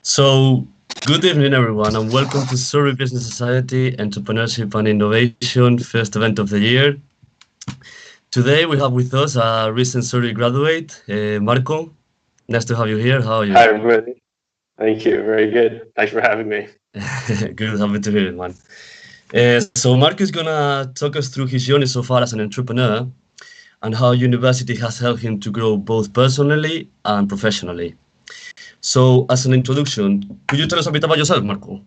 So, good evening, everyone, and welcome to Surrey Business Society Entrepreneurship and Innovation first event of the year. Today, we have with us a recent Surrey graduate, Marco. Nice to have you here. How are you? Hi, everybody. Thank you. Very good. Thanks for having me. Good, happy to hear it, man. So, Marco is gonna talk us through his journey so far as an entrepreneur and how university has helped him to grow both personally and professionally. So, as an introduction, could you tell us a bit about yourself, Marco?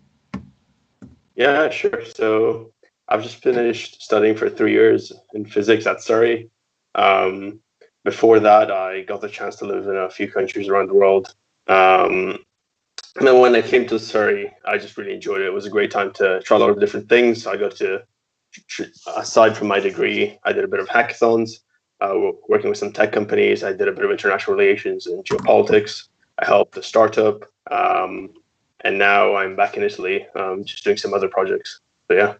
Yeah, sure. So I've just finished studying for 3 years in physics at Surrey. Um, Before that, I got the chance to live in a few countries around the world. And then when I came to Surrey, I just really enjoyed it. It was a great time to try a lot of different things. I got to, aside from my degree, I did a bit of hackathons, working with some tech companies. I did a bit of international relations and geopolitics. I helped a startup. And now I'm back in Italy, just doing some other projects. So yeah.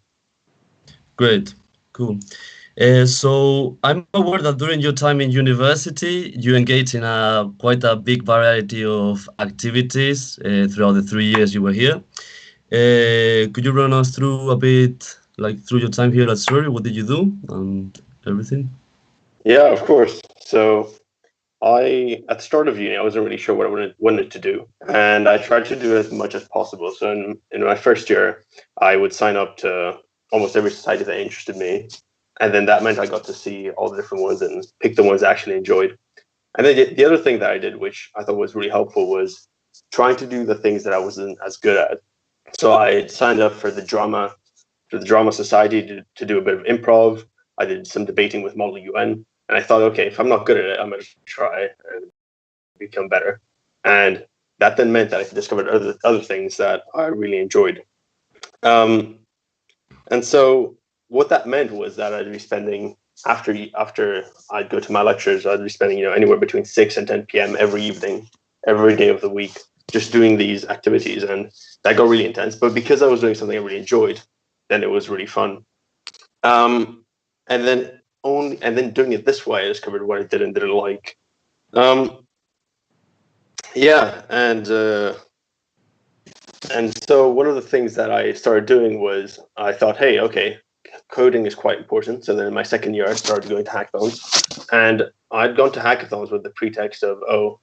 Great, cool. So I'm aware that during your time in university, you engaged in quite a big variety of activities throughout the 3 years you were here. Could you run us through a bit, like through your time here at Surrey? What did you do and everything? Yeah, of course. So at the start of uni, I wasn't really sure what I wanted to do, and I tried to do as much as possible. So in my first year, I would sign up to almost every society that interested me, and then that meant I got to see all the different ones and pick the ones I actually enjoyed. And then the other thing that I did, which I thought was really helpful, was trying to do the things that I wasn't as good at. So I signed up for the drama society to do a bit of improv. I did some debating with Model UN, and I thought, okay, if I'm not good at it, I'm going to try and become better. And that then meant that I discovered other things that I really enjoyed. Um, and so what that meant was that I'd be spending after I'd go to my lectures, I'd be spending anywhere between 6 and 10 p.m. every evening, every day of the week, just doing these activities, and that got really intense. But because I was doing something I really enjoyed, then it was really fun. Um, and then doing it this way, I discovered what I did and didn't like. Um, yeah, and so one of the things that I started doing was I thought, hey, okay, coding is quite important. So then in my second year, I started going to hackathons, and I'd gone to hackathons with the pretext of, oh,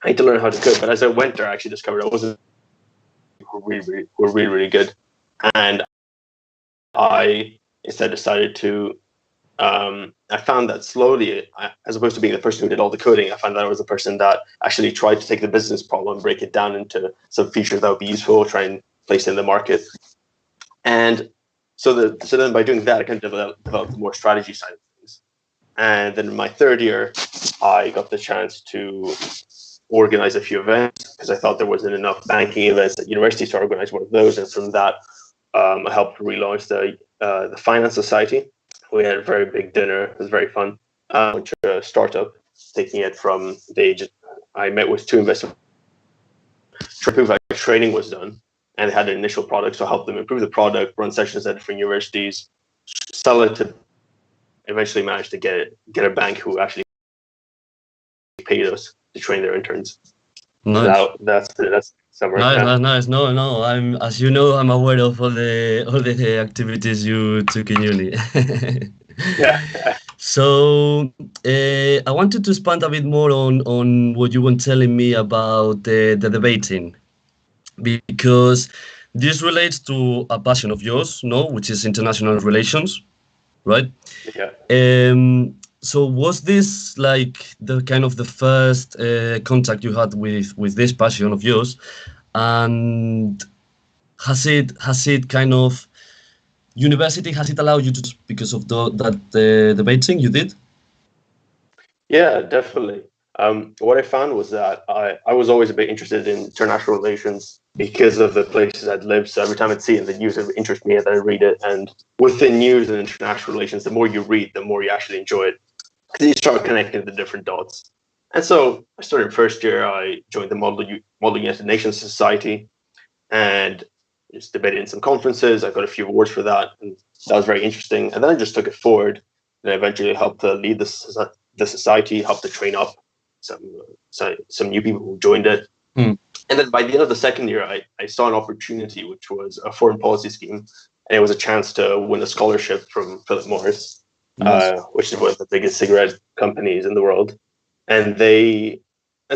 I need to learn how to code. But as I went there, I actually discovered I wasn't really good, and I instead decided to. I found that slowly, as opposed to being the person who did all the coding, I found that I was the person that actually tried to take the business problem, break it down into some features that would be useful, try and place it in the market. And so then by doing that, I kind of developed the more strategy side of things. And then in my third year, I got the chance to organize a few events because I thought there wasn't enough banking events at university, so I organized one of those. And from that, I helped relaunch the Finance Society. We had a very big dinner. It was very fun. A startup, taking it from the age. I met with two investors to prove how training was done, and they had an initial product, so I helped them improve the product, run sessions at different universities, sell it to. Eventually, managed to get a bank who actually paid us to train their interns. Nice. That's summary. Nice, Yeah. nice, nice. No, no. As you know, I'm aware of all the activities you took in uni. Yeah. So I wanted to expand a bit more on what you were telling me about the debating, because this relates to a passion of yours, no, which is international relations, right? Yeah. So was this like the kind of the first contact you had with this passion of yours, and has it kind of university, has it allowed you to, because of that debating you did? Yeah, definitely. What I found was that I was always a bit interested in international relations because of the places I'd lived. So every time I'd see it in the news, it would interest me and I'd read it. And with the news and international relations, the more you read, the more you actually enjoy it. Because you start connecting the different dots. And so I started first year, I joined the Model United Nations Society and just debated in some conferences. I got a few awards for that. And that was very interesting. And then I just took it forward and eventually helped to lead the society, helped to train up some new people who joined it. Hmm. And then by the end of the second year, I saw an opportunity, which was a foreign policy scheme, and it was a chance to win a scholarship from Philip Morris, Nice. which is one of the biggest cigarette companies in the world. And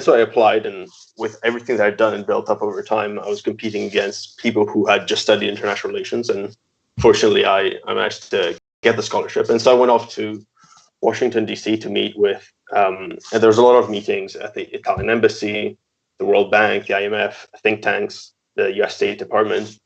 so I applied, and with everything that I'd done and built up over time, I was competing against people who had just studied international relations. And fortunately, I managed to get the scholarship. And so I went off to Washington, D.C. to meet with, and there was a lot of meetings at the Italian embassy, the World Bank, the IMF, think tanks, the US State Department.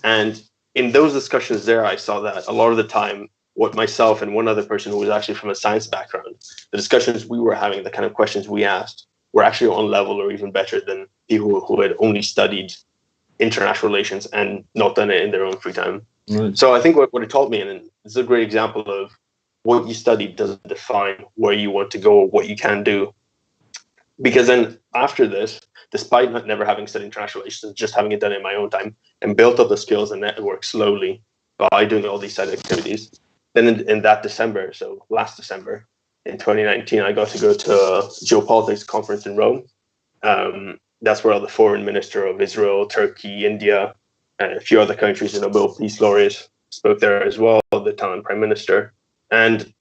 And in those discussions there, I saw that a lot of the time, what myself and one other person who was actually from a science background, the discussions we were having, the kind of questions we asked, were actually on level or even better than people who had only studied international relations and not done it in their own free time. Nice. So I think what it taught me, and it's a great example of what you study doesn't define where you want to go or what you can do. Because then after this, despite not never having studied international relations, just having it done in my own time and built up the skills and network slowly by doing all these side activities. Then in that December, so last December in 2019, I got to go to a geopolitics conference in Rome. That's where all the foreign minister of Israel, Turkey, India, and a few other countries, the Nobel Peace laureates spoke there as well, the Italian prime minister. And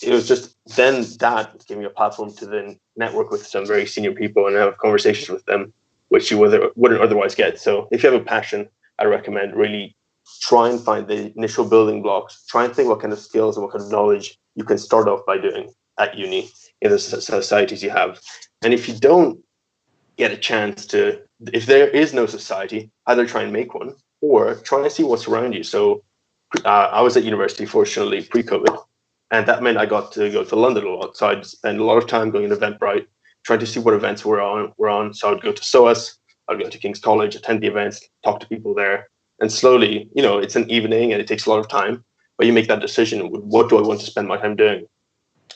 it was just then that gave me a platform to then network with some very senior people and have conversations with them, which you wouldn't otherwise get. So if you have a passion, I recommend really try and find the initial building blocks. Try and think what kind of skills and what kind of knowledge you can start off by doing at uni in the societies you have. And if you don't get a chance to, if there is no society, either try and make one or try and see what's around you. So I was at university, fortunately, pre-COVID, and that meant I got to go to London a lot. So I'd spend a lot of time going to Eventbrite, trying to see what events were on. So I'd go to SOAS, I'd go to King's College, attend the events, talk to people there, and slowly, it's an evening and it takes a lot of time, but you make that decision: what do I want to spend my time doing?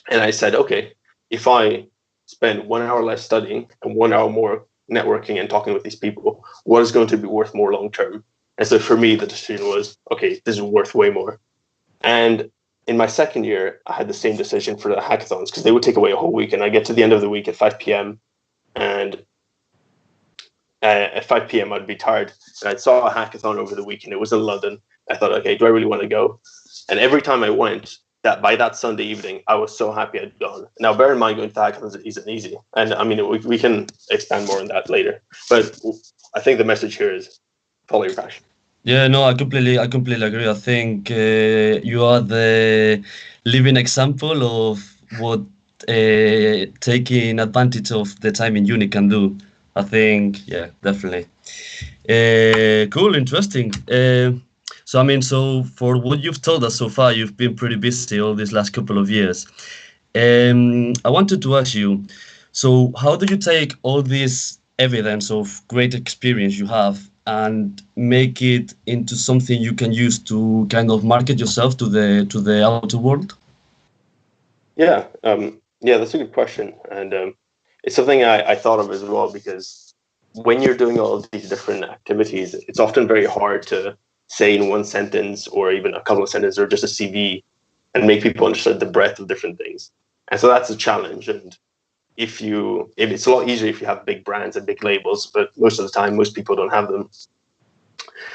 And I said, okay, if I spend 1 hour less studying and 1 hour more networking and talking with these people, what is going to be worth more long term? And so for me, the decision was, okay, this is worth way more. And in my second year, I had the same decision for the hackathons because they would take away a whole week. And I get to the end of the week at 5 p.m. and at 5 p.m. I'd be tired. And I saw a hackathon over the weekend. It was in London. I thought, okay, do I really want to go? And every time I went, that by that Sunday evening, I was so happy I'd gone. Now, bear in mind, going to hackathons isn't easy. And I mean, we can expand more on that later. But I think the message here is follow your passion. Yeah, no, I completely agree. I think you are the living example of what taking advantage of the time in uni can do. I think, yeah, definitely. Cool, interesting. So, I mean, so for what you've told us so far, you've been pretty busy all these last couple of years. I wanted to ask you, so how do you take all this evidence of great experience you have and make it into something you can use to kind of market yourself to the outer world? Yeah, that's a good question. And it's something I thought of as well, because when you're doing all of these different activities, it's often very hard to say in one sentence or even a couple of sentences or just a CV and make people understand the breadth of different things. And so that's a challenge. And if it's a lot easier if you have big brands and big labels, but most of the time, most people don't have them.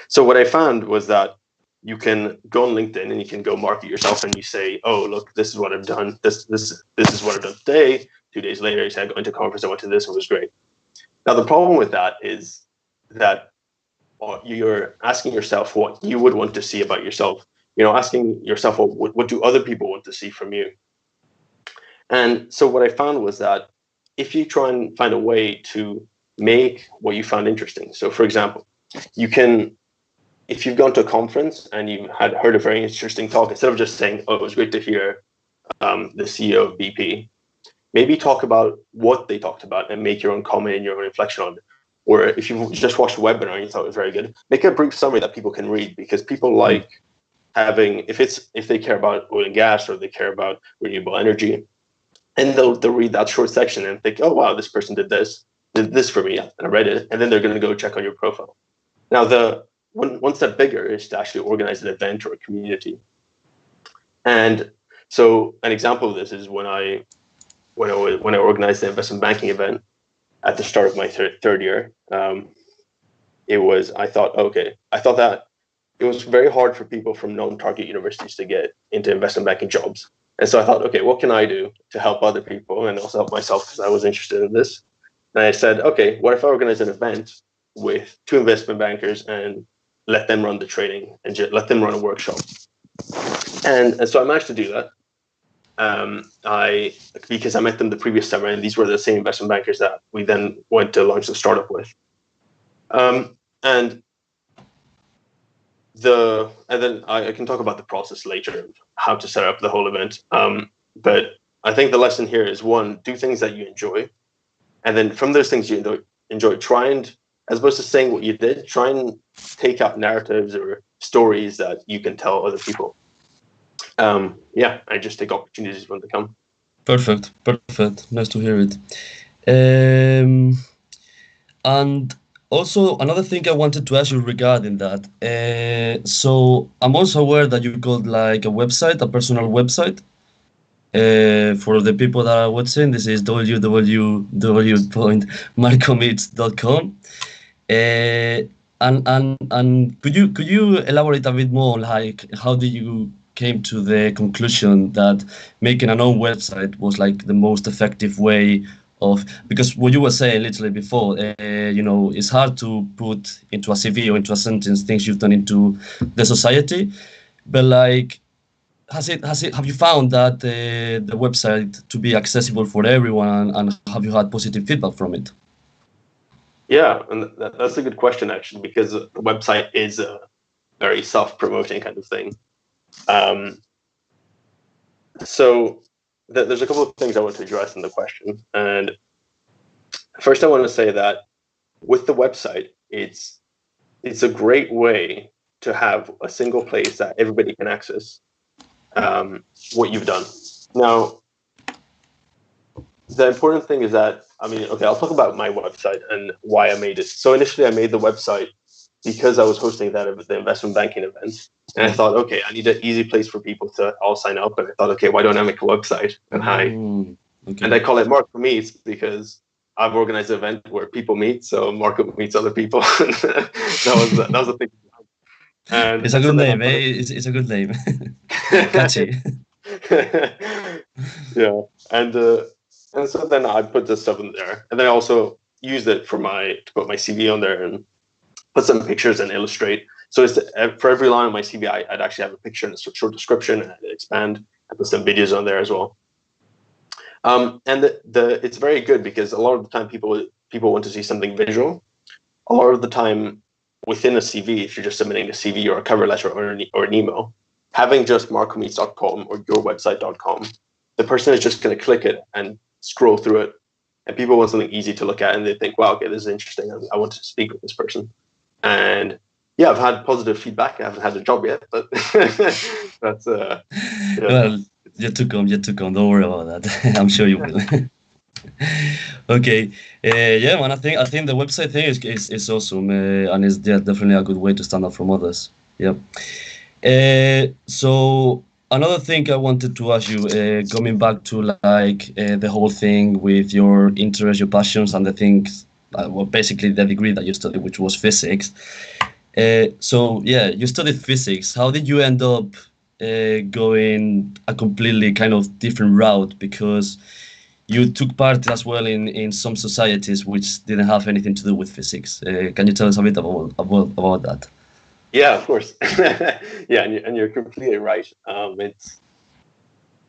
So what I found was that you can go on LinkedIn and you can go market yourself and you say, oh, look, this is what I've done. This is what I've done today. 2 days later, you say, I got into a conference, I went to this, it was great. Now, the problem with that is that you're asking yourself what you would want to see about yourself. Asking yourself, what do other people want to see from you? And so what I found was that if you try and find a way to make what you found interesting. So for example, you can, if you've gone to a conference and you had heard a very interesting talk, instead of just saying, oh, it was great to hear the CEO of BP, maybe talk about what they talked about and make your own comment and your own reflection on it. Or if you just watched a webinar and you thought it was very good, make a brief summary that people can read, because people like having, if they care about oil and gas or they care about renewable energy, and they'll read that short section and think, oh, wow, this person did this for me, and I read it, and then they're going to go check on your profile. Now, one step bigger is to actually organize an event or a community. And so an example of this is when I organized the investment banking event, at the start of my third year. I thought that it was very hard for people from non-target universities to get into investment banking jobs. And so I thought, okay, what can I do to help other people and also help myself, because I was interested in this. And I said, okay, what if I organize an event with 2 investment bankers and let them run the trading and let them run a workshop? And so I managed to do that. Because I met them the previous summer, and these were the same investment bankers that we then went to launch the startup with. And then I can talk about the process later, how to set up the whole event. But I think the lesson here is, one, do things that you enjoy, and then from those things you enjoy, try and, as opposed to saying what you did, try and take out narratives or stories that you can tell other people. And just take opportunities when they come. Perfect. Nice to hear it. And also another thing I wanted to ask you regarding that. So I'm also aware that you got like a website, a personal website. For the people that are watching, this is www.marcomeets.com. And could you elaborate a bit more on like how did you came to the conclusion that making an own website was like the most effective way of, because what you were saying literally before, it's hard to put into a CV or into a sentence things you've done into the society, but like have you found that the website to be accessible for everyone, and have you had positive feedback from it? Yeah, and that's a good question, actually, because the website is a very self-promoting kind of thing. So there's a couple of things I want to address in the question. And first, I want to say that with the website, it's a great way to have a single place that everybody can access what you've done. Now, the important thing is that, I'll talk about my website and why I made it. So initially I made the website because I was hosting the investment banking event. And I thought, okay, I need an easy place for people to all sign up. And I thought, okay, why don't I make a website? And I call it Marco Meets because I've organized an event where people meet. So Marco meets other people. that was a thing. And it's a good name, eh? It's a good name. Catchy. Yeah. And so then I put this stuff in there, and then I also used it to put my CV on there and put some pictures and illustrate. So it's for every line on my CV, I'd actually have a picture and a short description, and I'd expand and put some videos on there as well. And it's very good because a lot of the time people want to see something visual. A lot of the time within a CV, if you're just submitting a CV or a cover letter or an email, having just marcomeets.com or yourwebsite.com, the person is just going to click it and scroll through it, and people want something easy to look at, and they think, wow, okay, this is interesting, I want to speak with this person. And yeah, I've had positive feedback. I haven't had a job yet, but that's Well, yet to come, don't worry about that. I'm sure you will. Okay, yeah, man, I think the website thing is awesome, and it's definitely a good way to stand out from others. Yeah. So another thing I wanted to ask you, coming back to like the whole thing with your interests, your passions, and the things, basically the degree that you studied, which was physics. So yeah, you studied physics. How did you end up going a completely kind of different route? Because you took part as well in some societies which didn't have anything to do with physics. Can you tell us a bit about that? Yeah, of course. Yeah, and you're completely right.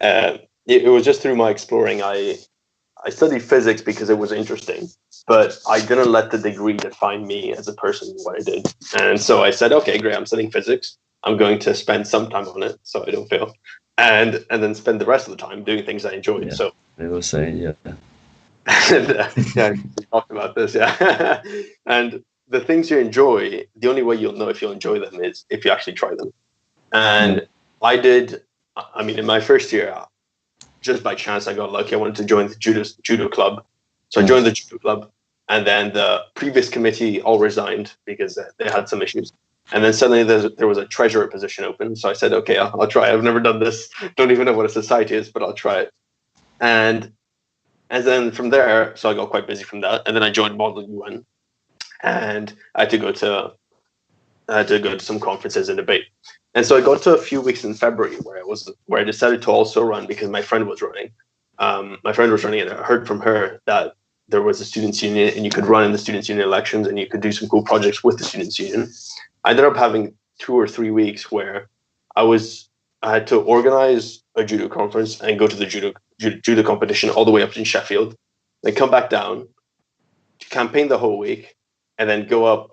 It was just through my exploring. I studied physics because it was interesting, but I didn't let the degree define me as a person, what I did. And so I said, okay, great, I'm studying physics. I'm going to spend some time on it so I don't fail, and then spend the rest of the time doing things I enjoy. Yeah, so I was saying, yeah. Yeah, we talked about this, yeah. And the things you enjoy, the only way you'll know if you'll enjoy them is if you actually try them. And I did, in my first year, just by chance, I got lucky. I wanted to join the judo club. So I joined the judo club, and then the previous committee all resigned because they had some issues. And then suddenly there was a treasurer position open. So I said, okay, I'll try. I've never done this. Don't even know what a society is, but I'll try it. And And then from there, so I got quite busy from that. And then I joined Model UN, and I had to go to some conferences and debate. And so I got to a few weeks in February where I decided to also run because my friend was running. My friend was running, and I heard from her that there was a students' union, and you could run in the students' union elections, and you could do some cool projects with the students' union. I ended up having 2 or 3 weeks where I had to organize a judo conference and go to the judo competition all the way up in Sheffield, then come back down, campaign the whole week, and then go up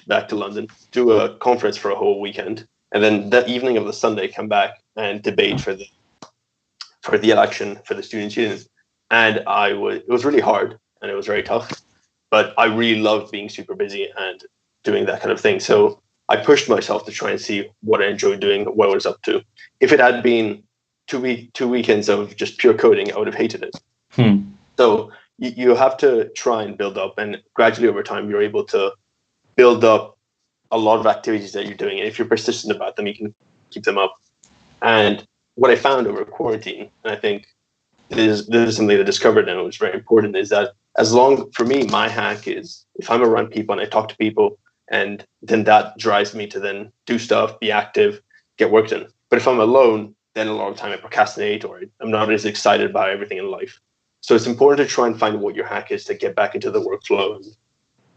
back to London, do a conference for a whole weekend, and then that evening of the Sunday come back and debate for the election for the students' unions. And it was really hard and it was very tough, but I really loved being super busy and doing that kind of thing. So I pushed myself to try and see what I enjoyed doing, what I was up to. If it had been two weekends of just pure coding, I would have hated it. So you have to try and build up, and gradually over time, you're able to build up a lot of activities that you're doing. And if you're persistent about them, you can keep them up. And what I found over quarantine, and I think this is something I discovered and it was very important, is that for me, my hack is if I'm around people and I talk to people, and then that drives me to then do stuff, be active, get work done. But if I'm alone, then a lot of time I procrastinate or I'm not as excited about everything in life. So it's important to try and find what your hack is to get back into the workflow.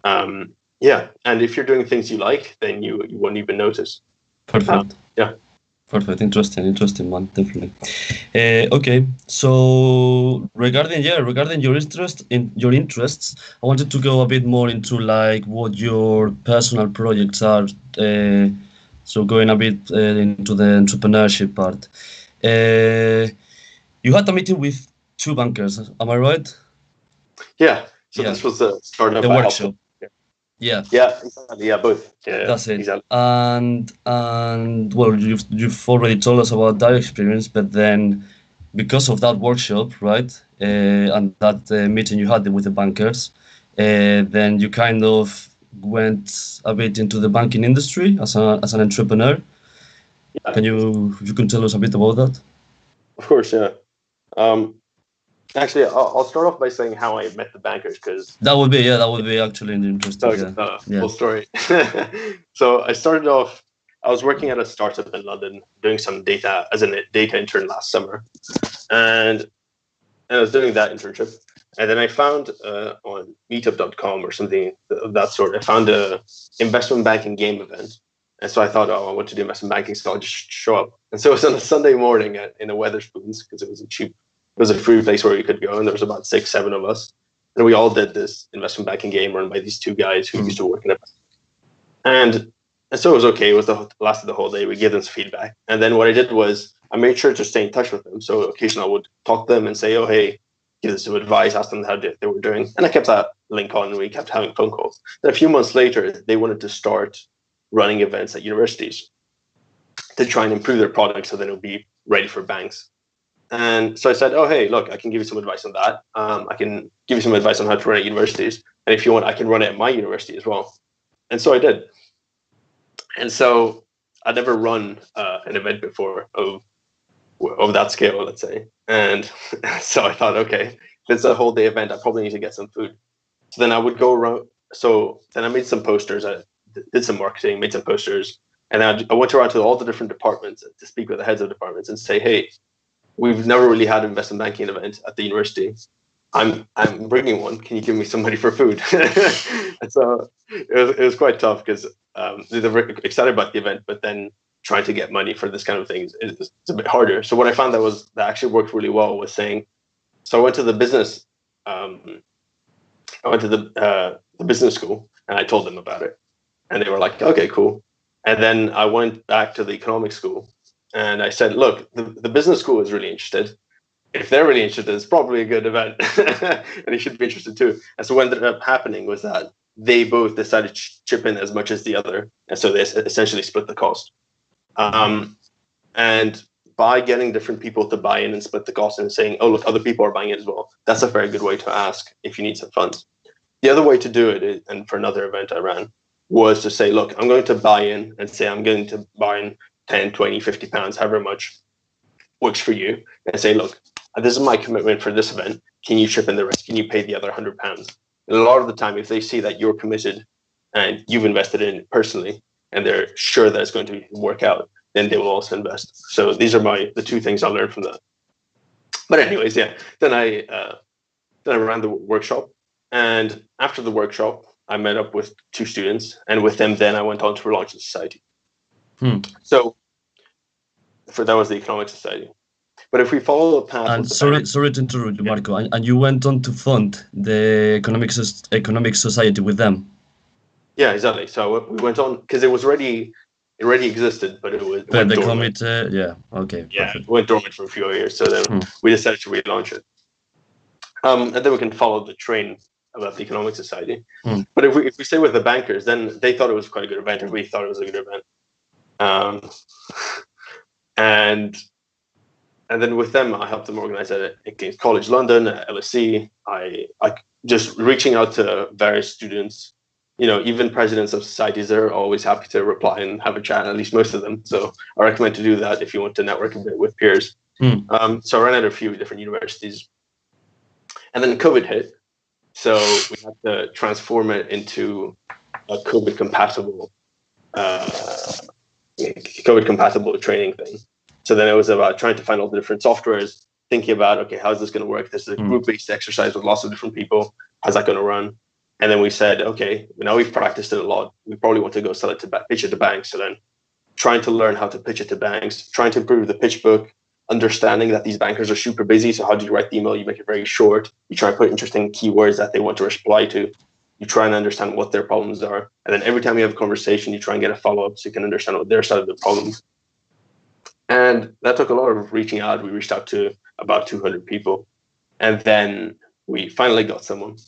And if you're doing things you like, then you won't even notice. Perfect. Yeah. Perfect. Interesting one, definitely. Okay, so regarding your interests, I wanted to go a bit more into like what your personal projects are. So going a bit into the entrepreneurship part. You had a meeting with two bankers, am I right? Yeah. So this was the startup. The workshop. Yeah. Yeah, exactly. Yeah, both. Yeah, that's it. Exactly. And well, you've already told us about that experience, but then because of that workshop, right, and that meeting you had with the bankers, then you kind of went a bit into the banking industry as an entrepreneur. Yeah. Can you can tell us a bit about that? Of course, yeah. Actually, I'll start off by saying how I met the bankers, because that would be actually interesting. full story. So I started off. I was working at a startup in London, doing some data as a data intern last summer, and I was doing that internship. And then I found on meetup.com or something of that sort, I found a investment banking game event. And so I thought, I want to do investment banking, so I'll just show up. And so it was on a Sunday morning in a Weatherspoons, because it was a free place where we could go. And there was about 6-7 of us. And we all did this investment banking game run by these two guys who used to work in it. And so it was okay. It was lasted the whole day. We gave them some feedback. And then what I did was I made sure to stay in touch with them. So occasionally I would talk to them and say, oh, hey, give them some advice, ask them how they were doing. And I kept that link on, and we kept having phone calls. Then a few months later, they wanted to start running events at universities to try and improve their product so then it would be ready for banks. And so I said, oh, hey, look, I can give you some advice on that. I can give you some advice on how to run at universities. And if you want, I can run it at my university as well. And so I did. And so I'd never run an event before of that scale, let's say. And so I thought, okay, if it's a whole day event, I probably need to get some food. So then I would go around. So then I made some posters. I did some marketing, made some posters. And I went around to all the different departments to speak with the heads of departments and say, hey, we've never really had an investment banking event at the university. I'm bringing one. Can you give me some money for food? And so it was quite tough because they're very excited about the event, but then trying to get money for this kind of thing is a bit harder. So what I found that actually worked really well was saying, so I went to the business, the business school, and I told them about it, and they were like, okay, cool. And then I went back to the economics school, and I said, look, the business school is really interested. If they're really interested, it's probably a good event, and you should be interested too. And so what ended up happening was that they both decided to chip in as much as the other, and so they essentially split the cost. And by getting different people to buy in and split the cost and saying, oh, look, other people are buying it as well, that's a very good way to ask if you need some funds. The other way to do it, and for another event I ran, was to say, look, I'm going to buy in and say I'm going to buy in 10, 20, 50 pounds, however much works for you, and say, look, this is my commitment for this event. can you chip in the rest? Can you pay the other £100? And a lot of the time, if they see that you're committed and you've invested in it personally, and they're sure that it's going to work out, then they will also invest. So these are the two things I learned from that. But anyways, yeah. Then I ran the workshop, and after the workshop, I met up with two students, and with them, then I went on to launch the society. So, that was the Economic Society. But if we follow the path, and sorry to interrupt you, Marco, and you went on to fund the Economic Society with them. Yeah, exactly. So we went on because it already existed, but it went the dormant. committee, yeah, okay, yeah, perfect. it went dormant for a few years. So then we decided to relaunch it. And then we can follow the train about the Economic Society. But if we stay with the bankers, then they thought it was quite a good event, and we thought it was a good event. And then with them, I helped them organize it at King's College London, at LSE. I just reaching out to various students. Even presidents of societies are always happy to reply and have a chat, at least most of them. So I recommend to do that if you want to network a bit with peers. So I ran at a few different universities. And then COVID hit. So we had to transform it into a COVID compatible training thing. So then it was about trying to find all the different softwares, thinking about, okay, how's this going to work? This is a group-based exercise with lots of different people. How's that going to run? And then we said, okay, now we've practiced it a lot. We probably want to go pitch it to banks. So then trying to learn how to pitch it to banks, trying to improve the pitch book, understanding that these bankers are super busy. So how do you write the email? You make it very short. You try and put interesting keywords that they want to reply to. You try and understand what their problems are. And then every time you have a conversation, you try and get a follow-up so you can understand what their side of the problems. And that took a lot of reaching out. We reached out to about 200 people. And then we finally got someone.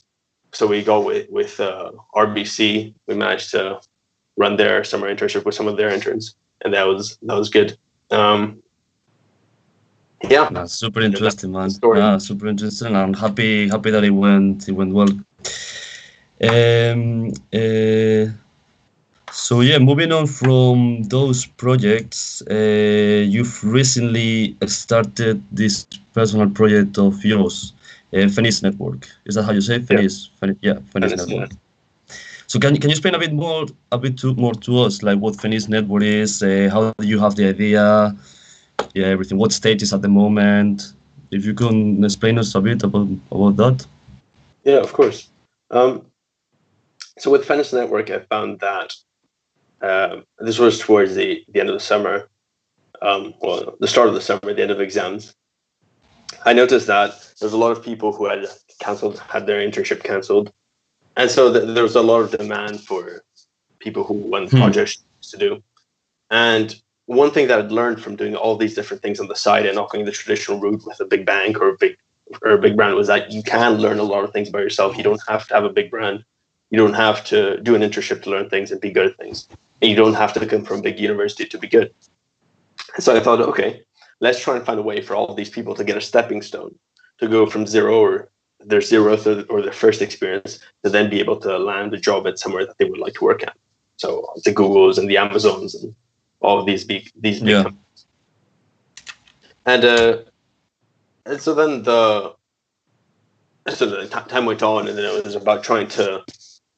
So we go with RBC. We managed to run their summer internship with some of their interns. And that was good. Yeah, that's super interesting, man. Super interesting. I'm happy that it went well. So yeah, moving on from those projects, you've recently started this personal project of yours, Finnish Network. Is that how you say it? Finnish Network. Yeah. So can you explain a bit more to us, like what Finnish Network is? How do you have the idea? Yeah, everything. What stage is at the moment? If you can explain us a bit about that. Yeah, of course. So with Finnish Network, I found that this was towards the end of the summer. The start of the summer, the end of exams. I noticed that there's a lot of people who had their internship cancelled, and so there was a lot of demand for people who want projects to do. And one thing that I'd learned from doing all these different things on the side and not going the traditional route with a big bank or a big brand was that you can learn a lot of things by yourself. You don't have to have a big brand. You don't have to do an internship to learn things and be good at things. And you don't have to come from a big university to be good. So I thought, okay, let's try and find a way for all of these people to get a stepping stone, to go from zero or their zeroth or their first experience to then be able to land a job at somewhere that they would like to work at. So the Googles and the Amazons and all of these big companies. And so then the time went on, and then it was about trying to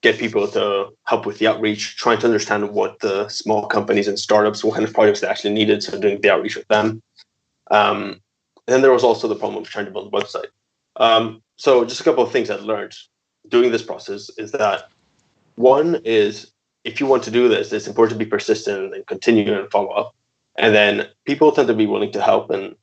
get people to help with the outreach, trying to understand what the small companies and startups, what kind of projects they actually needed, so doing the outreach with them. And then there was also the problem of trying to build a website. So just a couple of things I've learned doing this process is that one is if you want to do this, it's important to be persistent and continue and follow up. And then people tend to be willing to help, and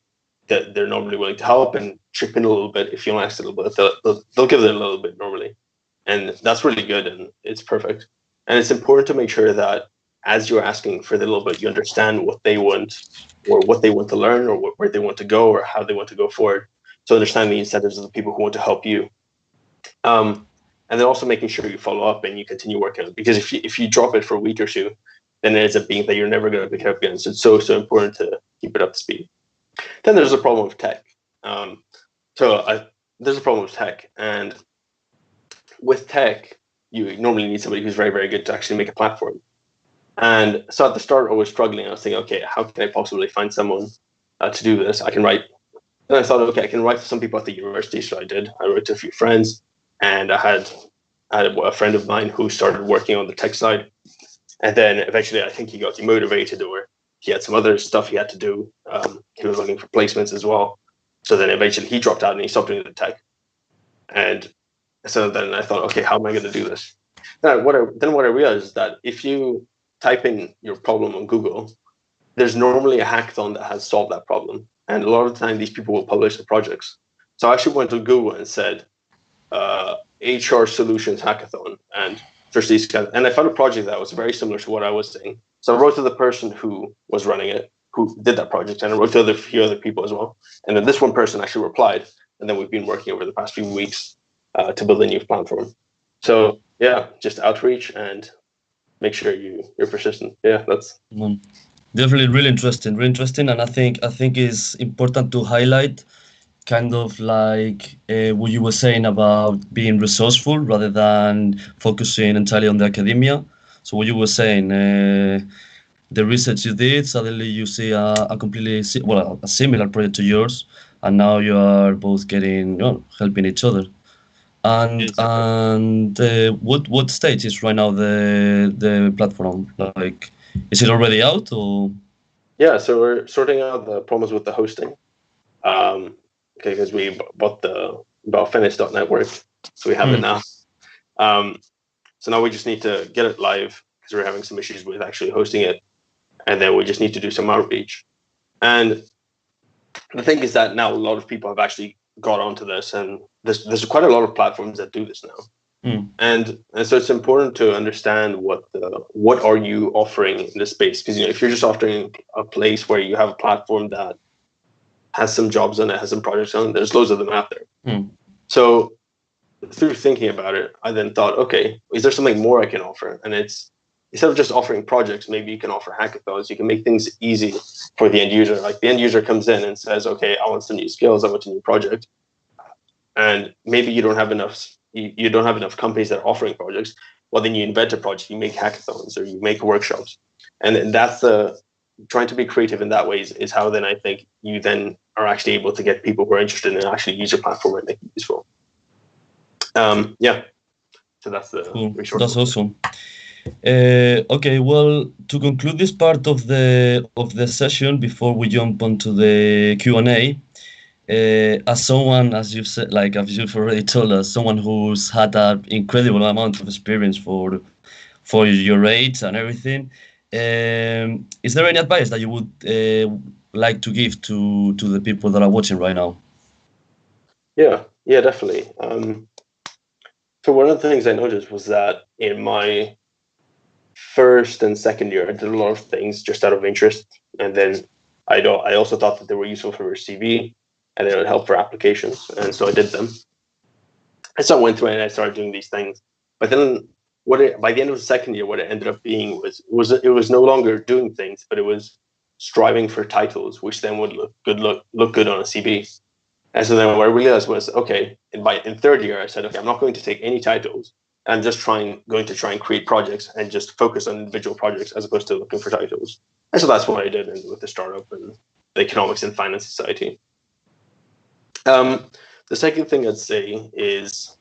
that they're normally willing to help and chip in a little bit. If you don't ask a little bit, they'll give it a little bit normally. And that's really good, and it's perfect. And it's important to make sure that as you're asking for the little bit, you understand what they want or what they want to learn or where they want to go or how they want to go forward. So understand the incentives of the people who want to help you. And then also making sure you follow up and you continue working on it. Because if you drop it for a week or two, then it ends up being that you're never going to pick it up again. So it's so important to keep it up to speed. Then there's a problem of tech. There's a problem with tech. And with tech, you normally need somebody who's very, very good to actually make a platform. And so at the start, I was struggling. I was thinking, okay, how can I possibly find someone to do this? I can write then I thought, okay, I can write to some people at the university. So I did. I wrote to a few friends, and I had a friend of mine who started working on the tech side, and then eventually I think he got demotivated, or he had some other stuff he had to do. He was looking for placements as well. So then eventually he dropped out and he stopped doing the tech. And so then I thought, okay, how am I going to do this? Then what I realized is that if you type in your problem on Google, there's normally a hackathon that has solved that problem. And a lot of the time, these people will publish the projects. So I actually went to Google and said, HR solutions hackathon, and searched these guys. And I found a project that was very similar to what I was saying. So I wrote to the person who was running it, who did that project, and I wrote to a few other people as well. And then this one person actually replied. And then we've been working over the past few weeks to build a new platform. So yeah, just outreach and make sure you're persistent. Yeah, that's Mm. Definitely really interesting, and I think it's important to highlight kind of like what you were saying about being resourceful rather than focusing entirely on the academia. So what you were saying, the research you did, suddenly you see a completely well a similar project to yours, and now you are both getting helping each other. And exactly. what stage is right now the platform? Like, is it already out or? Yeah, so we're sorting out the problems with the hosting. Okay, because we bought Finnish Network, so we have it Hmm. now. Um, so now we just need to get it live because we're having some issues with actually hosting it, and then we just need to do some outreach. And the thing is that now a lot of people have actually got onto this, and there's quite a lot of platforms that do this now. Hmm. And so it's important to understand what are you offering in this space, because if you're just offering a place where you have a platform that has some jobs on it, has some projects on it, there's loads of them out there. Hmm. So through thinking about it, I then thought, okay, is there something more I can offer? And it's instead of just offering projects, maybe you can offer hackathons. You can make things easy for the end user. Like the end user comes in and says, okay, I want some new skills, I want a new project, and maybe you don't have enough companies that are offering projects. Well, then you invent a project, you make hackathons or you make workshops, and then that's the trying to be creative in that way is how then I think you then are actually able to get people who are interested in actually use your platform and make it useful. Yeah, so that's the Cool. very short That's answer. awesome. Okay, well, to conclude this part of the session before we jump onto the Q&A, as someone, as you've said, like as you've already told us, someone who's had an incredible amount of experience for your age and everything, is there any advice that you would like to give to the people that are watching right now? Yeah, definitely. So one of the things I noticed was that in my first and second year, I did a lot of things just out of interest, and then I also thought that they were useful for a CV, and it would help for applications, and so I did them. And so I went through and I started doing these things, but then by the end of the second year, what it ended up being was no longer doing things, but it was striving for titles, which then would look good on a CV. And so then what I realized was, okay, in third year, I said, okay, I'm not going to take any titles. I'm just going to try and create projects and just focus on individual projects as opposed to looking for titles. And so that's what I did with the startup and the Economics and Finance Society. Um, the second thing I'd say is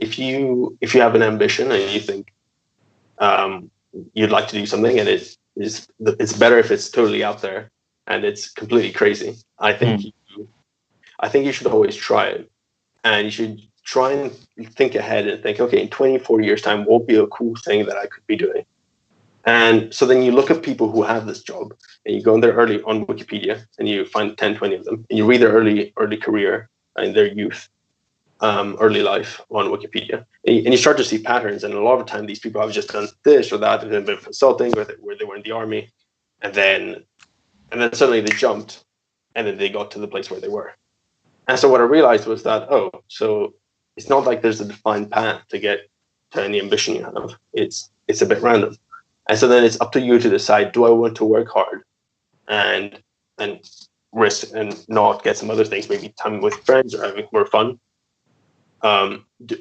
if you have an ambition and you think um, you'd like to do something, and it's better if it's totally out there and it's completely crazy. Hmm. I think you should always try it, and you should try and think ahead and think, okay, in 24 years' time, what would be a cool thing that I could be doing? And so then you look at people who have this job, and you go in there early on Wikipedia, and you find 10, 20 of them, and you read their early career and their youth, early life on Wikipedia, and you start to see patterns. And a lot of the time, these people have just done this or that, they've done a bit of consulting, where they were in the army, and then suddenly they jumped, and then they got to the place where they were. And so what I realized was that, oh, so it's not like there's a defined path to get to any ambition you have. It's a bit random. And so then it's up to you to decide, do I want to work hard and and risk and not get some other things, maybe time with friends or having more fun?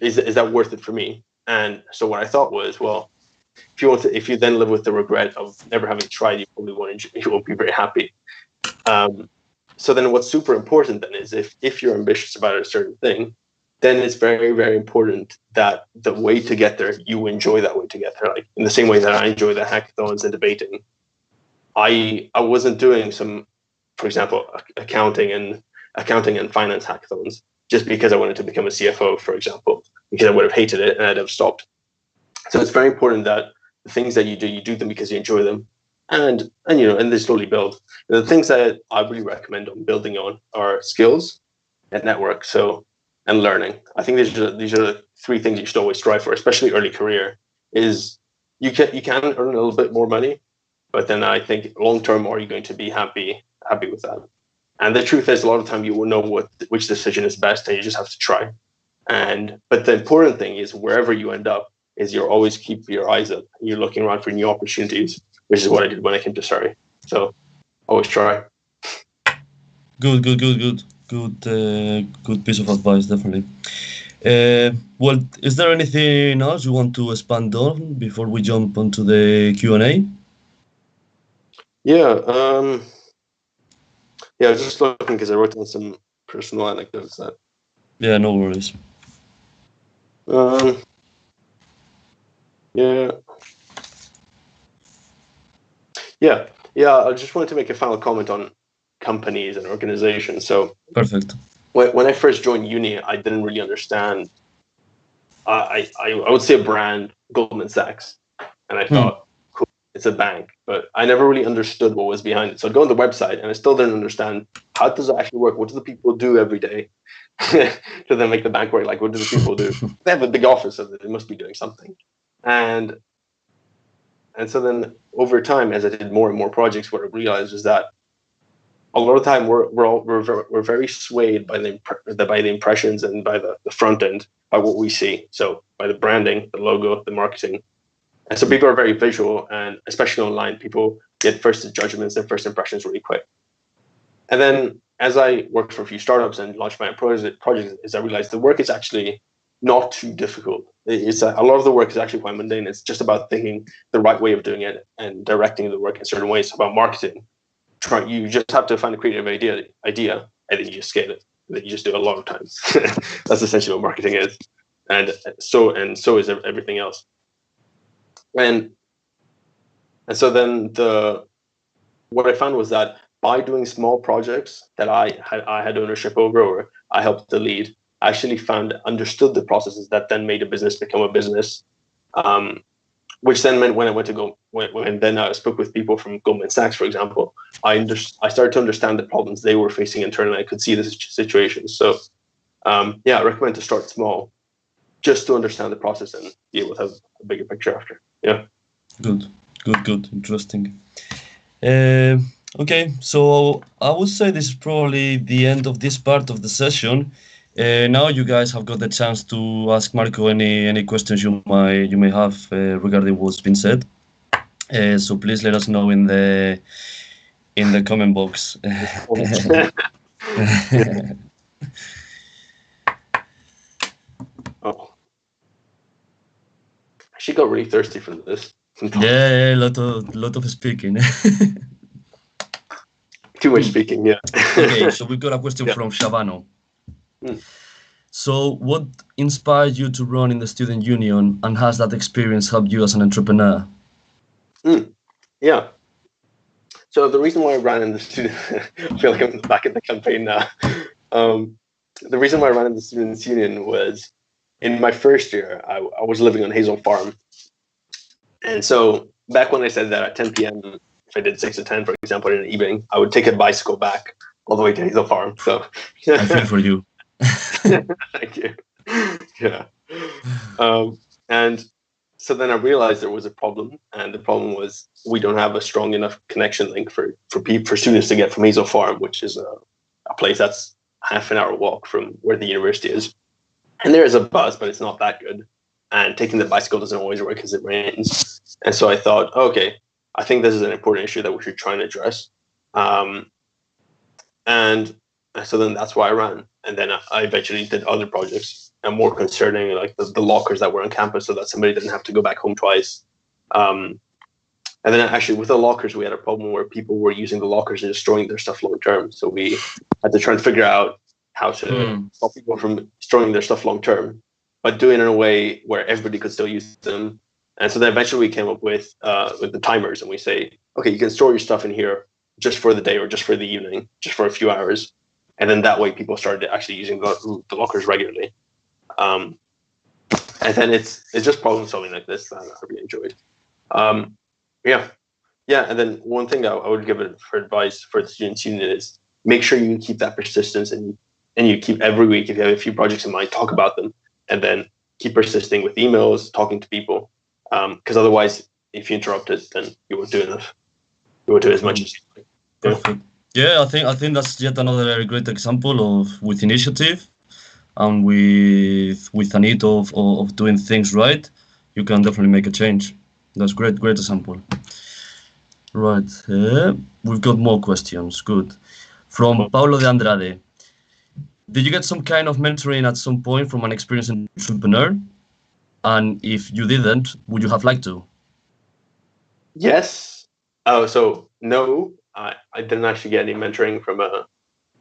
Is that worth it for me? And so what I thought was, well, if you then live with the regret of never having tried, you probably won't be very happy. Um, So then what's super important then is if you're ambitious about a certain thing, then it's very, very important that the way to get there, you enjoy that way to get there. Like in the same way that I enjoy the hackathons and debating, I wasn't doing some, for example, accounting and finance hackathons just because I wanted to become a CFO, for example, because I would have hated it and I'd have stopped. So it's very important that the things that you do them because you enjoy them, and they slowly build. And the things that I really recommend on building on are skills and network. And learning. I think these are the three things you should always strive for, especially early career. Is you can earn a little bit more money, but then I think long term, are you going to be happy with that? And the truth is, a lot of time you will know which decision is best, and you just have to try. But the important thing is wherever you end up is you're always keep your eyes up. You're looking around for new opportunities, which is what I did when I came to Surrey. So always try. Good, good, good, good, good piece of advice, definitely. Well, is there anything else you want to expand on before we jump onto the Q&A? Yeah. I was just looking because I wrote down some personal anecdotes that. Yeah, no worries. Yeah. I just wanted to make a final comment on companies and organizations. So Perfect. when I first joined uni, I didn't really understand. I would say a brand, Goldman Sachs, and I thought, cool, it's a bank, but I never really understood what was behind it. So I'd go on the website, and I still didn't understand how does it actually work. What do the people do every day to then make the bank work? Like, what do the people do? They have a big office, so they must be doing something. And so then over time, as I did more and more projects, what I realized is that a lot of the time we're very swayed by the impressions and by the front end, by what we see. So by the branding, the logo, the marketing. And so people are very visual, and especially online, people get first judgments and first impressions really quick. And then as I worked for a few startups and launched my own projects, I realized the work is actually not too difficult. It's a lot of the work is actually quite mundane. It's just about thinking the right way of doing it and directing the work in certain ways. About marketing, you just have to find a creative idea, and then you just scale it. And then you just do it a lot of times. That's essentially what marketing is, and so is everything else. And so then what I found was that by doing small projects that I had ownership over, or I helped to lead, I actually understood the processes that then made a business become a business. Which then meant when I spoke with people from Goldman Sachs, for example, I started to understand the problems they were facing internally. I could see the situation. So, I recommend to start small, just to understand the process and be able to have a bigger picture after. Yeah. Good. Interesting. Okay, so I would say this is probably the end of this part of the session. Now you guys have got the chance to ask Marco any questions you may have regarding what's been said. So please let us know in the comment box. Oh, she got really thirsty from this. Yeah, lot of speaking. Too much speaking, yeah. Okay, so we've got a question from Shabano. So what inspired you to run in the student union, and has that experience helped you as an entrepreneur? Yeah. So the reason why I ran in the student, I feel like I'm back in the campaign now. The reason why I ran in the students union was in my first year, I was living on Hazel Farm. And so back when I said that at 10 p.m., if I did 6 to 10, for example, in an evening, I would take a bicycle back all the way to Hazel Farm. So I feel for you. Thank you. Yeah. And so then I realized there was a problem, and the problem was we don't have a strong enough connection link for students to get from Hazel Farm, which is a place that's half an hour walk from where the university is. And there is a bus, but it's not that good. And taking the bicycle doesn't always work because it rains. And so I thought, okay, I think this is an important issue that we should try and address. And so then that's why I ran. And then I eventually did other projects and more concerning, like the lockers that were on campus, so that somebody didn't have to go back home twice. And And then actually with the lockers, we had a problem where people were using the lockers and destroying their stuff long term. So we had to try and figure out how to stop people from destroying their stuff long term, but do it in a way where everybody could still use them. And so then eventually we came up with the timers, and we say, okay, you can store your stuff in here just for the day or just for the evening, just for a few hours. And then that way people started actually using the lockers regularly. And then it's just problem solving like this that I really enjoyed. Yeah. And then one thing I would give it for advice for the students union is make sure you keep that persistence, and you keep every week, if you have a few projects in mind, talk about them, and then keep persisting with emails, talking to people. Because otherwise, if you interrupt it, then you won't do enough. You won't do as much as you like. Perfect. Yeah, I think that's yet another great example of with initiative and with a need of doing things right, you can definitely make a change. That's great example. Right, we've got more questions. Good. From Paulo de Andrade. Did you get some kind of mentoring at some point from an experienced entrepreneur? And if you didn't, would you have liked to? Yes. Oh, so no, I didn't actually get any mentoring from a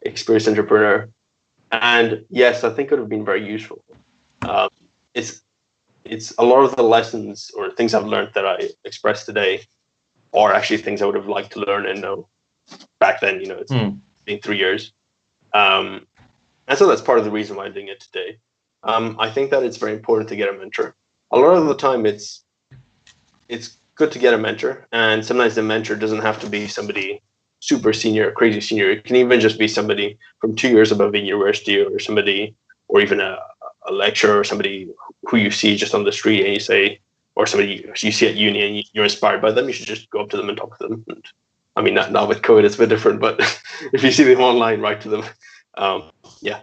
experienced entrepreneur. And yes, I think it would have been very useful. It's a lot of the lessons or things I've learned that I express today are actually things I would have liked to learn and know back then. It's been 3 years. And so that's part of the reason why I'm doing it today. I think that it's very important to get a mentor. A lot of the time it's good to get a mentor, and sometimes the mentor doesn't have to be somebody super senior, crazy senior. It can even just be somebody from 2 years above in university, or somebody, or even a lecturer, or somebody who you see just on the street and you say, or somebody you see at uni and you're inspired by them, you should just go up to them and talk to them. And, I mean, not with COVID, it's a bit different, but if you see them online, write to them. Yeah.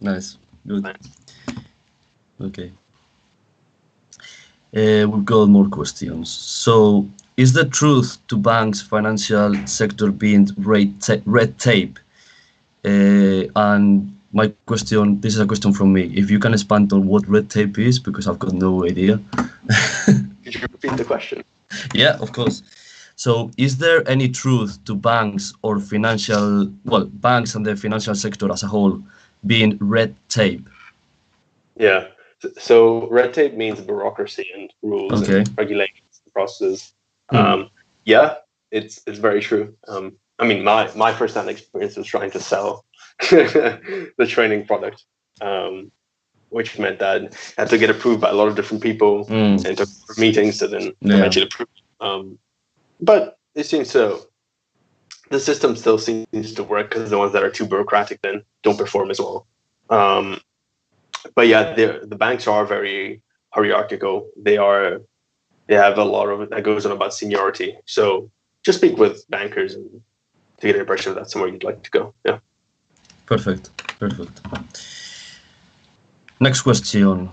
Nice. Good. Okay. We've got more questions. So, is the truth to banks' financial sector being red tape? And my question, this is a question from me. If you can expand on what red tape is, because I've got no idea. Could you repeat the question? Yeah, of course. So, is there any truth to banks or banks and the financial sector as a whole being red tape? Yeah. So red tape means bureaucracy and rules and regulations and processes. Yeah, it's very true. I mean, my first-hand experience was trying to sell the training product, which meant that I had to get approved by a lot of different people and took meetings to then eventually approve. But it seems the system still seems to work, because the ones that are too bureaucratic then don't perform as well. But yeah, the banks are very hierarchical. They have a lot of it that goes on about seniority. So just speak with bankers and to get an impression if that's somewhere you'd like to go. Yeah. Perfect. Next question.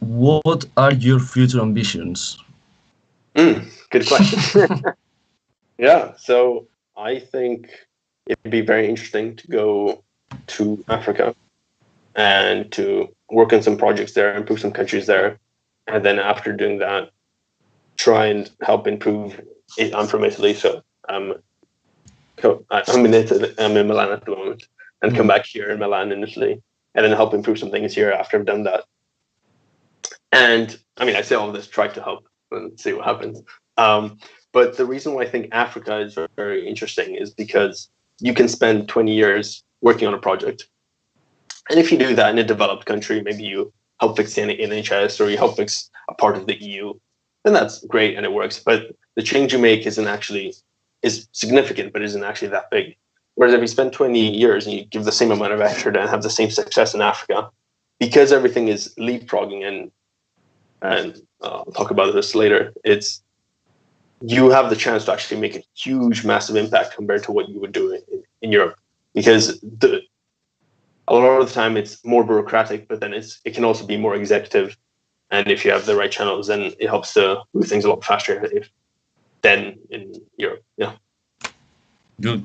What are your future ambitions? Good question. Yeah. So I think it'd be very interesting to go to Africa and to work on some projects there, improve some countries there. And then after doing that, try and help improve it. I'm from Italy, so I'm in Italy. I'm in Milan at the moment, and come back here in Milan in Italy, and then help improve some things here after I've done that. And I mean, I say all this, try to help and see what happens. But the reason why I think Africa is very, very interesting is because you can spend 20 years working on a project. And if you do that in a developed country, maybe you help fix the NHS or you help fix a part of the EU, then that's great and it works. But the change you make is significant, but isn't actually that big. Whereas if you spend 20 years and you give the same amount of effort and have the same success in Africa, because everything is leapfrogging and I'll talk about this later, you have the chance to actually make a huge, massive impact compared to what you would do in Europe. Because a lot of the time it's more bureaucratic, but then it can also be more executive. And if you have the right channels, then it helps to move things a lot faster than in Europe. Yeah. Good.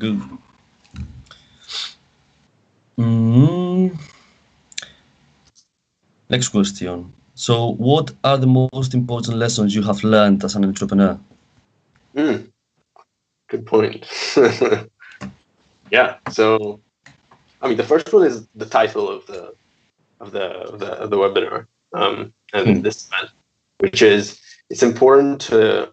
Next question. So, what are the most important lessons you have learned as an entrepreneur? Mm, good point. Yeah. So, I mean, the first one is the title of the webinar, and Hmm. this event, which is it's important to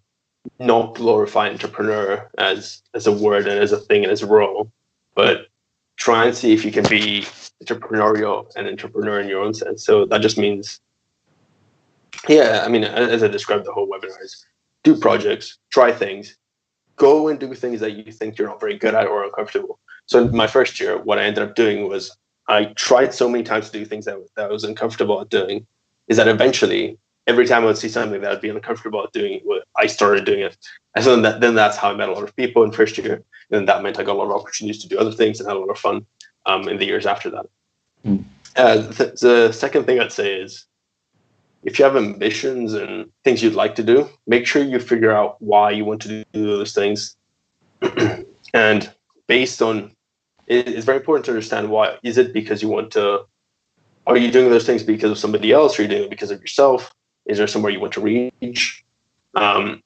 not glorify entrepreneur as a word and as a thing and as a role, but try and see if you can be entrepreneurial and entrepreneur in your own sense. So that just means, yeah, I mean, as I described the whole webinar is do projects, try things, go and do things that you think you're not very good at or uncomfortable. So in my first year, what I ended up doing was I tried so many times to do things that I was uncomfortable at doing, is that eventually every time I would see something that I'd be uncomfortable at doing, I started doing it. And so then that's how I met a lot of people in first year. And that meant I got a lot of opportunities to do other things and had a lot of fun in the years after that. Hmm. The second thing I'd say is if you have ambitions and things you'd like to do, make sure you figure out why you want to do those things. And based on it's very important to understand why. Is it because you want to, are you doing those things because of somebody else, or are you doing it because of yourself? Is there somewhere you want to reach? um,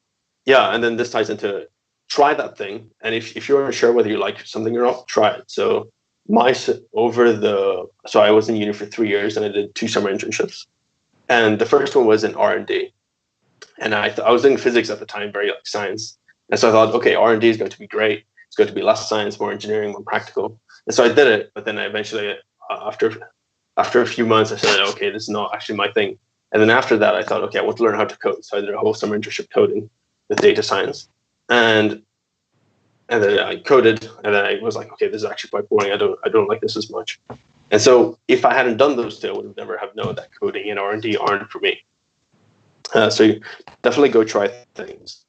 yeah, and then this ties into try that thing, and if you're unsure whether you like something or not, try it. So so I was in uni for 3 years and I did 2 summer internships, and the first one was in R&D, and I was doing physics at the time, very like science, and so I thought, okay, R&D is going to be great. It's going to be less science, more engineering, more practical. And so I did it, but then I eventually, after a few months, I said, okay, this is not actually my thing. And then after that, I thought, okay, I want to learn how to code. So I did a whole summer internship coding with data science, and and then I coded, and then I was like, okay, this is actually quite boring. I don't like this as much. And so if I hadn't done those two, I would have never have known that coding and R&D aren't for me. So you definitely go try things.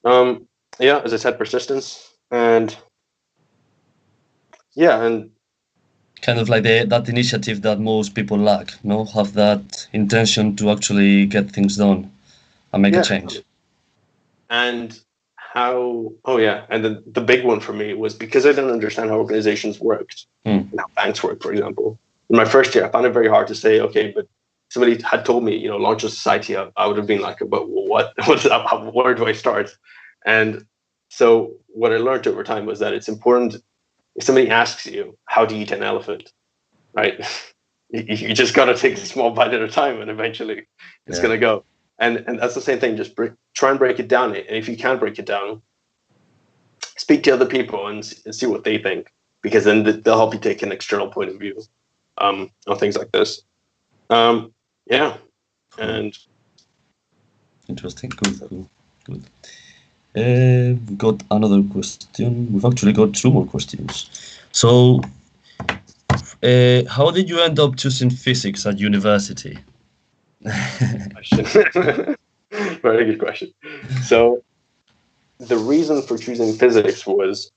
Yeah, as I said, persistence, and yeah, and Kind of like that initiative that most people lack, no? Have that intention to actually get things done and make a yeah, change. and how. Oh yeah, and the big one for me was because I didn't understand how organizations worked Hmm. and how banks work, for example. In my first year, I found it very hard to say, okay, but somebody had told me, launch a society. I would have been like, but what? Where do I start? And so what I learned over time was that it's important if somebody asks you, how do you eat an elephant? Right? You just got to take a small bite at a time, and eventually it's Yeah. going to go. And that's the same thing. Just try and break it down. And if you can't break it down, speak to other people and see what they think, because then they'll help you take an external point of view on things like this. Yeah, Cool. and Interesting. Good. Cool. Good. We got another question. We've actually got two more questions. So, how did you end up choosing physics at university? question. Very good question. So the reason for choosing physics was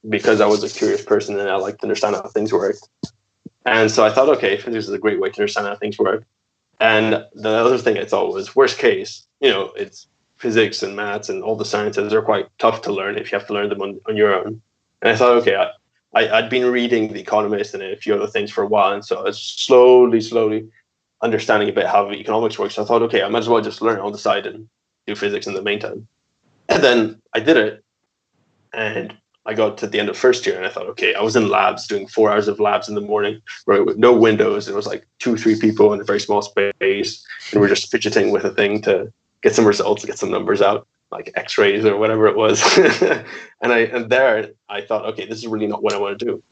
because I was a curious person and I liked to understand how things worked. And so I thought, okay, physics is a great way to understand how things work. And the other thing I thought was, worst case, it's physics and maths and all the sciences are quite tough to learn if you have to learn them on your own. And I thought, okay, I'd been reading The Economist and a few other things for a while. And so I was slowly understanding a bit how economics works. So I thought, okay, I might as well just learn on the side and do physics in the meantime. And then I did it. And I got to the end of first year and I thought, okay, I was in labs doing 4 hours of labs in the morning, right, with no windows. It was like 2, 3 people in a very small space. And we're just fidgeting with a thing to get some results, get some numbers out, like x-rays or whatever it was. and there I thought, okay, this is really not what I want to do.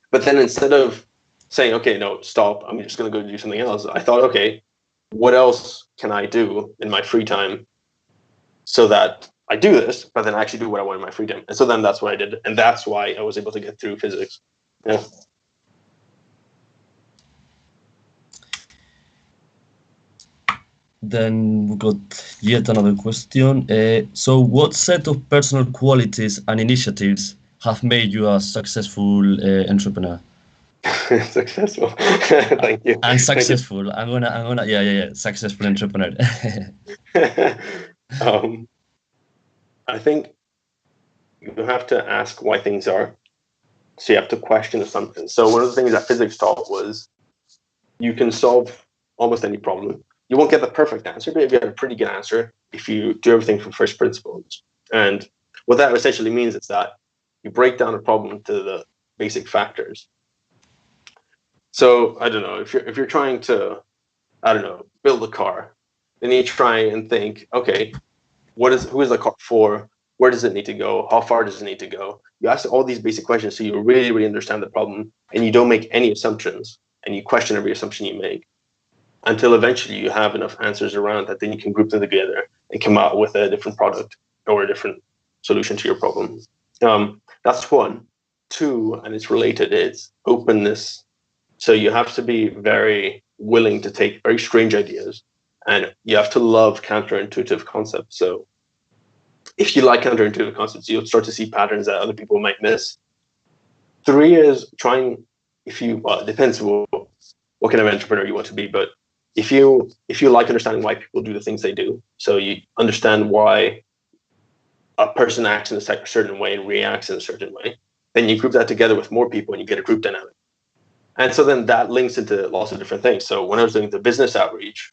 But then instead of saying, okay, no, stop, I'm just going to go do something else, I thought, okay, what else can I do in my free time so that I do this, but then I actually do what I want in my free time. And so then that's what I did. And that's why I was able to get through physics. Yeah. Then we got yet another question. So, what set of personal qualities and initiatives have made you a successful entrepreneur? Successful. Thank you. And Thank you. successful. Yeah. Successful entrepreneur. um, I think you have to ask why things are. So you have to question assumptions. So one of the things that physics taught was you can solve almost any problem. You won't get the perfect answer, but you get a pretty good answer if you do everything from first principles. And what that essentially means is that you break down a problem to the basic factors. So I don't know, if you're trying to, I don't know, build a car, then you try and think, okay, who is the car for? Where does it need to go? How far does it need to go? You ask all these basic questions so you really, really understand the problem, and you don't make any assumptions, and you question every assumption you make until eventually you have enough answers around that then you can group them together and come out with a different product or a different solution to your problem. That's one. Two, and it's related, is openness. So you have to be very willing to take very strange ideas, and you have to love counterintuitive concepts. So if you like counterintuitive concepts, you'll start to see patterns that other people might miss. Three is trying, well, it depends what kind of entrepreneur you want to be, but if you like understanding why people do the things they do, so you understand why a person acts in a certain way and reacts in a certain way, then you group that together with more people and you get a group dynamic. And so then that links into lots of different things. So when I was doing the business outreach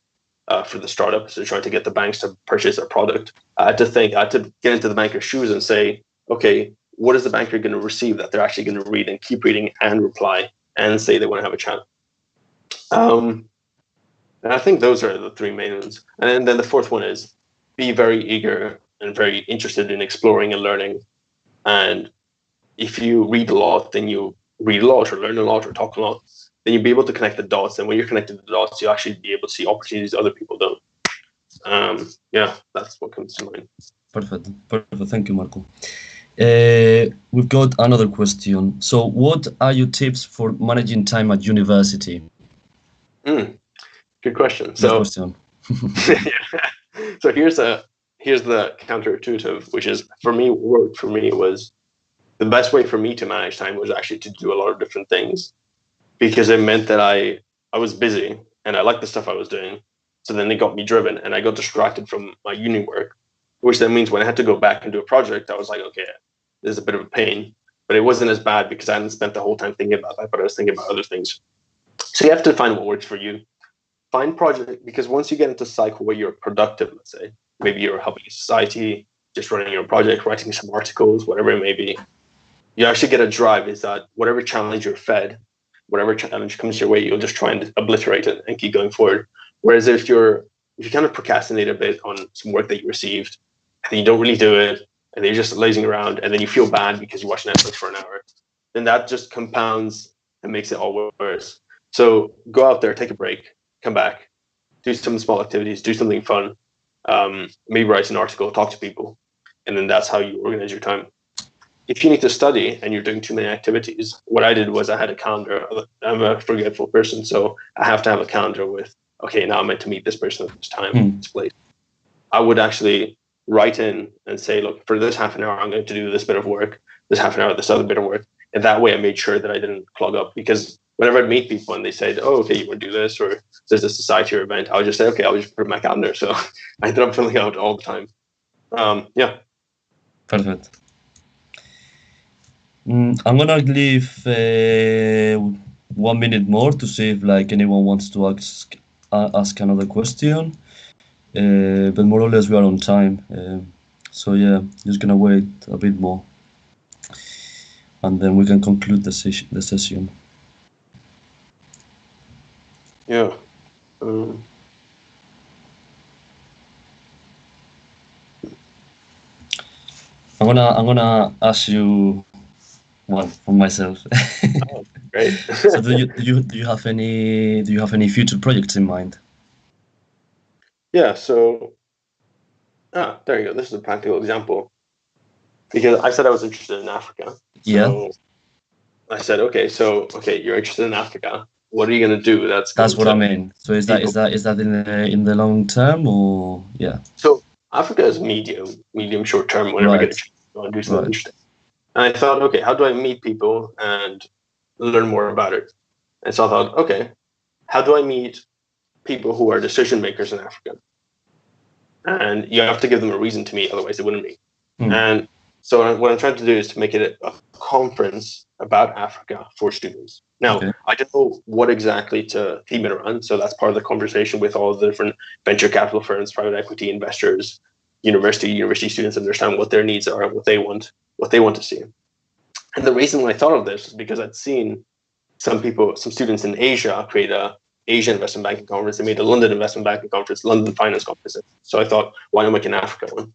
for the startup, so trying to get the banks to purchase our product, I had to get into the banker's shoes and say, okay, what is the banker going to receive that they're actually going to read and keep reading and reply and say they want to have a chat? And I think those are the three main ones. And then the fourth one is be very eager and very interested in exploring and learning. And if you read a lot, then you read a lot or learn a lot or talk a lot, then you'll be able to connect the dots. And when you're connecting the dots, you'll actually be able to see opportunities other people don't. Yeah, that's what comes to mind. Perfect. Thank you, Marco. We've got another question. So what are your tips for managing time at university? Good question. Good question. So here's the counterintuitive, which is for me, worked for me was the best way for me to manage time was actually to do a lot of different things, because it meant that I was busy and I liked the stuff I was doing. So then it got me driven and I got distracted from my uni work, which then means when I had to go back and do a project, I was like, okay, this is a bit of a pain, but it wasn't as bad because I hadn't spent the whole time thinking about that, but I was thinking about other things. So you have to find what works for you. Find project, because once you get into a cycle where you're productive, let's say, maybe you're helping a society, just running your project, writing some articles, whatever it may be, you actually get a drive, is that whatever challenge you're fed, whatever challenge comes your way, you'll just try and obliterate it and keep going forward. Whereas if you kind of procrastinate a bit on some work that you received and you don't really do it, and you're just lazing around, and then you feel bad because you watch Netflix for an hour, then that just compounds and makes it all worse. So go out there, take a break, come back, do some small activities, do something fun, maybe write an article, talk to people, and then that's how you organize your time. If you need to study and you're doing too many activities, what I did was I had a calendar. I'm a forgetful person, so I have to have a calendar with, okay, now I'm meant to meet this person at this time, this place. I would actually write in and say, look, for this half an hour, I'm going to do this bit of work, this half an hour, this other bit of work. And that way I made sure that I didn't clog up, because whenever I'd meet people and they said, oh, okay, you want to do this, or there's a society or event, I would just say, okay, I'll just put it in my calendar. So I ended up filling out all the time. Yeah. Perfect. I'm gonna leave 1 minute more to see if anyone wants to ask another question. But more or less we are on time. So yeah, just gonna wait a bit more, and then we can conclude the session. Yeah. I'm gonna ask you one from myself. Oh, great. So do you have any future projects in mind? Yeah. So, there you go. This is a practical example, because I said I was interested in Africa. So Yeah. I said, okay, you're interested in Africa. What are you going to do? That's what I mean. So is that in the long term, or yeah? So Africa is medium short term. Whenever I get a chance to go and do something interesting. And I thought, okay, how do I meet people and learn more about it? And so I thought, okay, how do I meet people who are decision makers in Africa? And you have to give them a reason to meet, otherwise they wouldn't meet. And so what I'm trying to do is to make it a conference about Africa for students. Now, I don't know what exactly to theme it around, so that's part of the conversation with all the different venture capital firms, private equity investors, university students understand what their needs are and what they want to see. And the reason I thought of this is because I'd seen some students in Asia create a Asia Investment Banking Conference. They made a London Investment Banking Conference, London Finance Conference. So I thought, why not make an Africa one?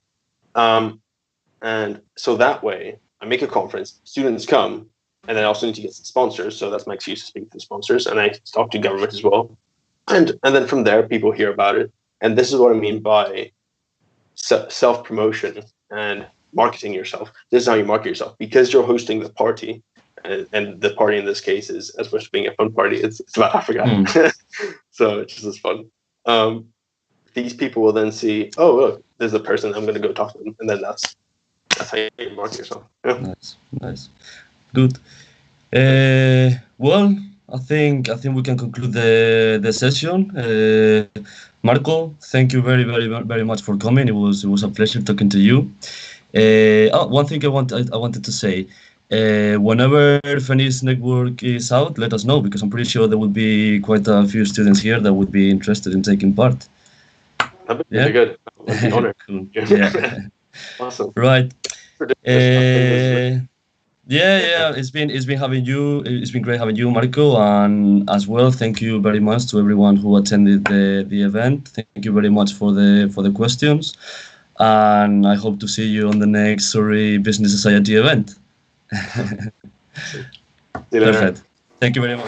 And so that way, I make a conference, students come, and then I also need to get some sponsors. So that's my excuse to speak to the sponsors, and I talk to government as well. And then from there, people hear about it. And this is what I mean by self-promotion and marketing yourself. This is how you market yourself, because you're hosting the party, and the party in this case is, as opposed to being a fun party, it's about Africa. So it's just as fun. These people will then see, oh look, there's a person, I'm going to go talk to them, and then that's how you market yourself. Yeah. Nice, good. Well, I think we can conclude the session. Marco, thank you very much for coming. It was a pleasure talking to you. One thing I wanted to say. Whenever Finnish Network is out, let us know, because I'm pretty sure there will be quite a few students here that would be interested in taking part. That'd be really good. It's an honor. Cool. Yeah. Awesome. Right. Yeah. It's been having you. It's been great having you, Marco, and as well, thank you very much to everyone who attended the event. Thank you very much for the questions, and I hope to see you on the next Surrey Business Society event. See you later. Perfect. Thank you very much.